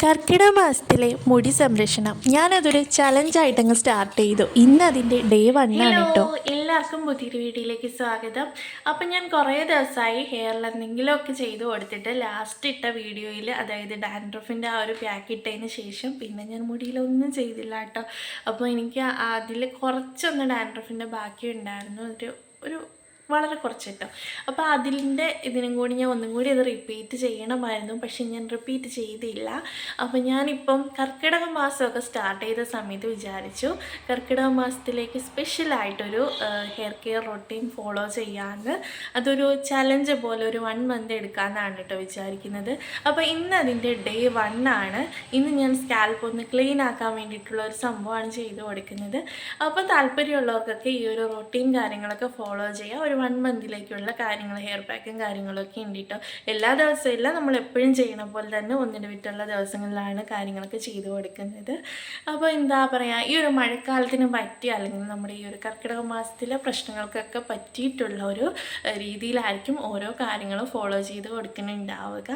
കർക്കിടക മാസത്തിലെ മുടി സംരക്ഷണം ഞാനതൊരു ചലഞ്ചായിട്ടങ്ങ് സ്റ്റാർട്ട് ചെയ്തു. ഇന്ന് അതിൻ്റെ ഡേ 1 ആണ് കേട്ടോ. എല്ലാവർക്കും പുതിയൊരു വീഡിയോയിലേക്ക് സ്വാഗതം. അപ്പം ഞാൻ കുറേ ദിവസമായി ഹെയറിൽ എന്തെങ്കിലുമൊക്കെ ചെയ്ത് കൊടുത്തിട്ട് ലാസ്റ്റ് ഇട്ട വീഡിയോയിൽ, അതായത് ഡാൻഡ്രഫിൻ്റെ ആ ഒരു പാക്ക് ഇട്ടതിന് ശേഷം പിന്നെ ഞാൻ മുടിയിലൊന്നും ചെയ്തില്ല കേട്ടോ. അപ്പോൾ എനിക്ക് അതിൽ കുറച്ചൊന്ന് ഡാൻഡ്രഫിൻ്റെ ബാക്കി ഉണ്ടായിരുന്നു, ഒരു വളരെ കുറച്ച് കേട്ടോ. അപ്പോൾ അതിൻ്റെ ഇതിനും കൂടി ഞാൻ ഒന്നും കൂടി അത് റിപ്പീറ്റ് ചെയ്യണമായിരുന്നു, പക്ഷെ ഞാൻ റിപ്പീറ്റ് ചെയ്തില്ല. അപ്പോൾ ഞാനിപ്പം കർക്കിടക മാസമൊക്കെ സ്റ്റാർട്ട് ചെയ്ത സമയത്ത് വിചാരിച്ചു കർക്കിടക മാസത്തിലേക്ക് സ്പെഷ്യലായിട്ടൊരു ഹെയർ കെയർ റൊട്ടീൻ ഫോളോ ചെയ്യാമെന്ന്. അതൊരു ചലഞ്ച് പോലെ ഒരു 1 മന്ത് എടുക്കാമെന്നാണ് കേട്ടോ വിചാരിക്കുന്നത്. അപ്പോൾ ഇന്ന് അതിൻ്റെ ഡേ 1 ആണ്. ഇന്ന് ഞാൻ സ്കാൽപ്പ് ഒന്ന് ക്ലീൻ ആക്കാൻ വേണ്ടിയിട്ടുള്ള ഒരു സംഭവമാണ് ചെയ്ത് കൊടുക്കുന്നത്. അപ്പോൾ താല്പര്യമുള്ളവർക്കൊക്കെ ഈ ഒരു റൊട്ടീൻ കാര്യങ്ങളൊക്കെ ഫോളോ ചെയ്യാം. ഒരു 1 മന്തിലേക്കുള്ള കാര്യങ്ങൾ, ഹെയർ പാക്കും കാര്യങ്ങളൊക്കെ ഉണ്ട് കേട്ടോ. എല്ലാ ദിവസവും ഇല്ല, നമ്മൾ എപ്പോഴും ചെയ്യണ പോലെ തന്നെ ഒന്നിടവിട്ടുള്ള ദിവസങ്ങളിലാണ് കാര്യങ്ങളൊക്കെ ചെയ്തു കൊടുക്കുന്നത്. അപ്പോൾ എന്താ പറയുക, ഈ ഒരു മഴക്കാലത്തിന് പറ്റിയ, അല്ലെങ്കിൽ നമ്മുടെ ഈ ഒരു കർക്കിടക മാസത്തിലെ പ്രശ്നങ്ങൾക്കൊക്കെ പറ്റിയിട്ടുള്ള ഒരു രീതിയിലായിരിക്കും ഓരോ കാര്യങ്ങളും ഫോളോ ചെയ്ത് കൊടുക്കുന്നുണ്ടാവുക.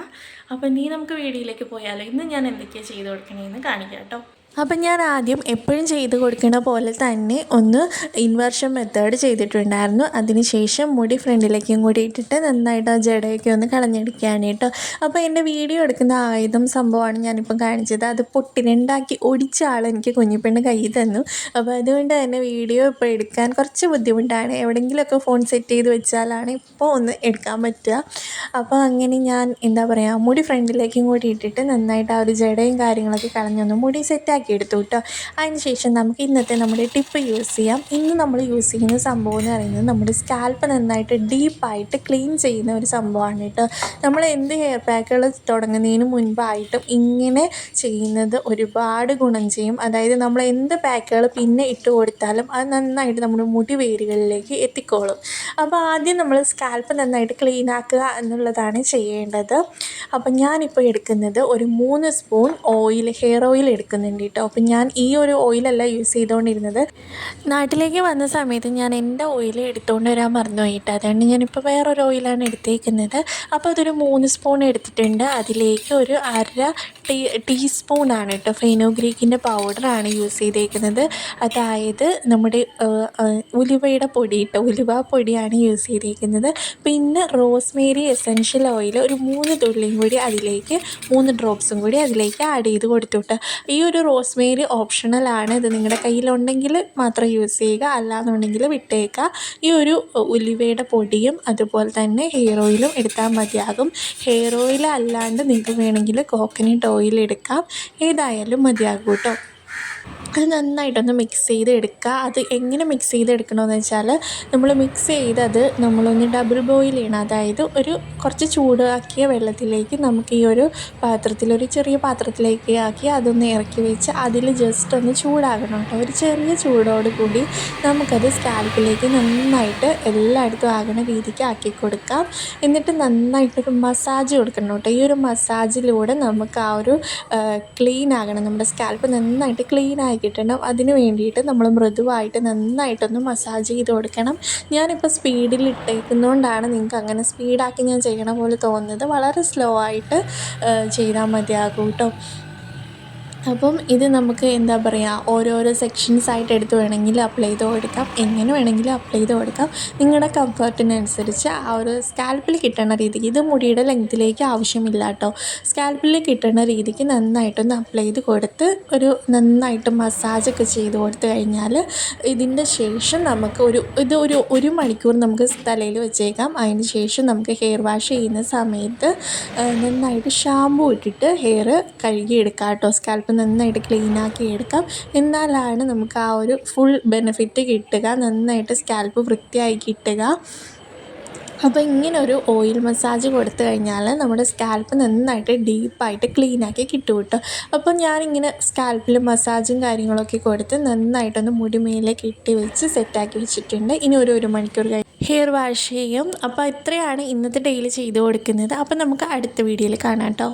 അപ്പോൾ നീ നമുക്ക് വീഡിയോയിലേക്ക് പോയാലോ. ഇന്ന് ഞാൻ എന്തൊക്കെയാണ് ചെയ്ത് കൊടുക്കണേന്ന് കാണിക്കാം കേട്ടോ. അപ്പം ഞാൻ ആദ്യം എപ്പോഴും ചെയ്ത് കൊടുക്കുന്ന പോലെ തന്നെ ഒന്ന് ഇൻവേർഷൻ മെത്തേഡ് ചെയ്തിട്ടുണ്ടായിരുന്നു. അതിനുശേഷം മുടി ഫ്രണ്ടിലേക്കും കൂടി ഇട്ടിട്ട് നന്നായിട്ട് ആ ജടയൊക്കെ ഒന്ന് കളഞ്ഞെടുക്കുകയാണ് കേട്ടോ. അപ്പോൾ എൻ്റെ വീഡിയോ എടുക്കുന്ന ആയുധം സംഭവമാണ് ഞാനിപ്പം കാണിച്ചത്. അത് പൊട്ടിരണ്ടാക്കി ഒടിച്ച ആൾ എനിക്ക് കുഞ്ഞിപ്പെണ്ണ് കൈ തന്നു. അപ്പോൾ അതുകൊണ്ട് തന്നെ വീഡിയോ ഇപ്പോൾ എടുക്കാൻ കുറച്ച് ബുദ്ധിമുട്ടാണ്. എവിടെയെങ്കിലുമൊക്കെ ഫോൺ സെറ്റ് ചെയ്ത് വെച്ചാലാണ് ഇപ്പോൾ ഒന്ന് എടുക്കാൻ പറ്റുക. അപ്പോൾ അങ്ങനെ ഞാൻ എന്താ പറയുക, മുടി ഫ്രണ്ടിലേക്കും കൂടി ഇട്ടിട്ട് നന്നായിട്ട് ആ ഒരു ജടയും കാര്യങ്ങളൊക്കെ കളഞ്ഞൊന്ന് മുടി സെറ്റാക്കി എടുത്തു കേട്ടോ. അതിന് ശേഷം നമുക്ക് ഇന്നത്തെ നമ്മുടെ ടിപ്പ് യൂസ് ചെയ്യാം. ഇന്ന് നമ്മൾ യൂസ് ചെയ്യുന്ന സംഭവം എന്ന് പറയുന്നത് നമ്മുടെ സ്കാൽപ്പ് നന്നായിട്ട് ഡീപ്പായിട്ട് ക്ലീൻ ചെയ്യുന്ന ഒരു സംഭവമാണ് കേട്ടോ. നമ്മൾ എന്ത് ഹെയർ പാക്കുകൾ തുടങ്ങുന്നതിന് മുൻപായിട്ടും ഇങ്ങനെ ചെയ്യുന്നത് ഒരുപാട് ഗുണം ചെയ്യും. അതായത് നമ്മൾ എന്ത് പാക്കുകൾ പിന്നെ ഇട്ട് കൊടുത്താലും അത് നന്നായിട്ട് നമ്മുടെ മുടി വേരുകളിലേക്ക് എത്തിക്കോളും. അപ്പോൾ ആദ്യം നമ്മൾ സ്കാൽപ്പ് നന്നായിട്ട് ക്ലീൻ ആക്കുക എന്നുള്ളതാണ് ചെയ്യേണ്ടത്. അപ്പം ഞാനിപ്പോൾ എടുക്കുന്നത് ഒരു 3 സ്പൂൺ ഓയിൽ, ഹെയർ ഓയിൽ എടുക്കുന്നുണ്ട് കേട്ടോ. അപ്പം ഞാൻ ഈ ഒരു ഓയിലല്ല യൂസ് ചെയ്തുകൊണ്ടിരുന്നത്. നാട്ടിലേക്ക് വന്ന സമയത്ത് ഞാൻ എൻ്റെ ഓയിൽ എടുത്തുകൊണ്ട് വരാൻ മറന്നു പോയിട്ട്, അതുകൊണ്ട് ഞാനിപ്പോൾ വേറൊരു ഓയിലാണ് എടുത്തേക്കുന്നത്. അപ്പോൾ അതൊരു 3 സ്പൂൺ എടുത്തിട്ടുണ്ട്. അതിലേക്ക് ഒരു 1/2 ടീസ്പൂണാണ് കേട്ടോ ഫെനോഗ്രീക്കിൻ്റെ പൗഡറാണ് യൂസ് ചെയ്തേക്കുന്നത്. അതായത് നമ്മുടെ ഉലുവയുടെ പൊടി കേട്ടോ, ഉലുവ പൊടിയാണ് യൂസ് ചെയ്തേക്കുന്നത്. പിന്നെ റോസ്മേരി എസെൻഷ്യൽ ഓയിൽ ഒരു 3 തുള്ളിയും കൂടി അതിലേക്ക്, 3 ഡ്രോപ്സും കൂടി അതിലേക്ക് ആഡ് ചെയ്ത് കൊടുത്തു കേട്ടോ. ഈ ഒരു റോസ്മേരി ഓപ്ഷണലാണ്. ഇത് നിങ്ങളുടെ കയ്യിലുണ്ടെങ്കിൽ മാത്രം യൂസ് ചെയ്യുക, അല്ലാന്നുണ്ടെങ്കിൽ വിട്ടേക്കുക. ഈ ഒരു ഉലുവയുടെ പൊടിയും അതുപോലെ തന്നെ ഹെയർ ഓയിലും എടുത്താൽ മതിയാകും. ഹെയർ ഓയിൽ അല്ലാണ്ട് നിങ്ങൾക്ക് വേണമെങ്കിൽ കോക്കനട്ട് ഓയിൽ എടുക്കാം, ഏതായാലും മതിയാകും കേട്ടോ. അത് നന്നായിട്ടൊന്ന് മിക്സ് ചെയ്ത് എടുക്കുക. അത് എങ്ങനെ മിക്സ് ചെയ്തെടുക്കണമെന്ന് വെച്ചാൽ, നമ്മൾ മിക്സ് ചെയ്തത് നമ്മളൊന്ന് ഡബിൾ ബോയിൽ ചെയ്യണം. അതായത് ഒരു കുറച്ച് ചൂടാക്കിയ വെള്ളത്തിലേക്ക് നമുക്ക് ഈ ഒരു പാത്രത്തിൽ, ചെറിയ പാത്രത്തിലേക്ക് ആക്കി അതൊന്ന് ഇറക്കി വെച്ച് അതിൽ ജസ്റ്റ് ഒന്ന് ചൂടാകണം കേട്ടോ. ഒരു ചെറിയ ചൂടോട് കൂടി നമുക്കത് സ്കാൽപ്പിലേക്ക് നന്നായിട്ട് എല്ലായിടത്തും ആകുന്ന രീതിക്ക് ആക്കി കൊടുക്കാം. എന്നിട്ട് നന്നായിട്ടൊരു മസാജ് കൊടുക്കണം കേട്ടോ. ഈ ഒരു മസാജിലൂടെ നമുക്ക് ആ ഒരു ക്ലീൻ ആകണം, നമ്മുടെ സ്കാൽപ്പ് നന്നായിട്ട് ക്ലീൻ ആയി കിട്ടണം. അതിന് വേണ്ടിയിട്ട് നമ്മൾ മൃദുവായിട്ട് നന്നായിട്ടൊന്ന് മസാജ് ചെയ്ത് കൊടുക്കണം. ഞാനിപ്പോൾ സ്പീഡിൽ ഇട്ടേക്കുന്നതുകൊണ്ടാണ് നിങ്ങൾക്ക് അങ്ങനെ സ്പീഡാക്കി ഞാൻ ചെയ്യണ പോലെ തോന്നുന്നത്. വളരെ സ്ലോ ആയിട്ട് ചെയ്താൽ മതിയാകും കേട്ടോ. അപ്പം ഇത് നമുക്ക് എന്താ പറയുക, ഓരോരോ സെക്ഷൻസായിട്ട് എടുത്ത് വേണമെങ്കിൽ അപ്ലൈ ചെയ്ത് കൊടുക്കാം, എങ്ങനെ വേണമെങ്കിലും അപ്ലൈ ചെയ്ത് കൊടുക്കാം. നിങ്ങളുടെ കംഫർട്ടിനനുസരിച്ച് ആ ഒരു സ്കാൽപ്പിൽ കിട്ടുന്ന രീതിക്ക്, ഇത് മുടിയുടെ ലെങ്ത്തിലേക്ക് ആവശ്യമില്ല കേട്ടോ. സ്കാൽപ്പിൽ കിട്ടുന്ന രീതിക്ക് നന്നായിട്ടൊന്ന് അപ്ലൈ ചെയ്ത് കൊടുത്ത് നന്നായിട്ട് മസാജൊക്കെ ചെയ്ത് കൊടുത്തു കഴിഞ്ഞാൽ ഇതിൻ്റെ ശേഷം നമുക്ക് ഒരു മണിക്കൂർ നമുക്ക് തലയിൽ വെച്ചേക്കാം. അതിന് ശേഷം നമുക്ക് ഹെയർ വാഷ് ചെയ്യുന്ന സമയത്ത് നന്നായിട്ട് ഷാമ്പൂ ഇട്ടിട്ട് ഹെയർ കഴുകിയെടുക്കാം കേട്ടോ. സ്കാൽപ്പ് നന്നായിട്ട് ക്ലീനാക്കി എടുക്കാം. എന്നാലാണ് നമുക്ക് ആ ഒരു ഫുൾ ബെനിഫിറ്റ് കിട്ടുക, നന്നായിട്ട് സ്കാൽപ്പ് വൃത്തിയായി കിട്ടുക. അപ്പോൾ ഇങ്ങനെ ഒരു ഓയിൽ മസാജ് കൊടുത്തു കഴിഞ്ഞാൽ നമ്മുടെ സ്കാൽപ്പ് നന്നായിട്ട് ഡീപ്പായിട്ട് ക്ലീനാക്കി കിട്ടും കേട്ടോ. അപ്പോൾ ഞാനിങ്ങനെ സ്കാൽപ്പിൽ മസാജും കാര്യങ്ങളൊക്കെ കൊടുത്ത് നന്നായിട്ടൊന്ന് മുടി മേലെ കെട്ടി വെച്ച് സെറ്റാക്കി വെച്ചിട്ടുണ്ട്. ഇനി ഒരു മണിക്കൂർ ഹെയർ വാഷ് ചെയ്യും. അപ്പോൾ ഇത്രയാണ് ഇന്നത്തെ ഡെയിലി ചെയ്ത് കൊടുക്കുന്നത്. അപ്പോൾ നമുക്ക് അടുത്ത വീഡിയോയിൽ കാണാം കേട്ടോ.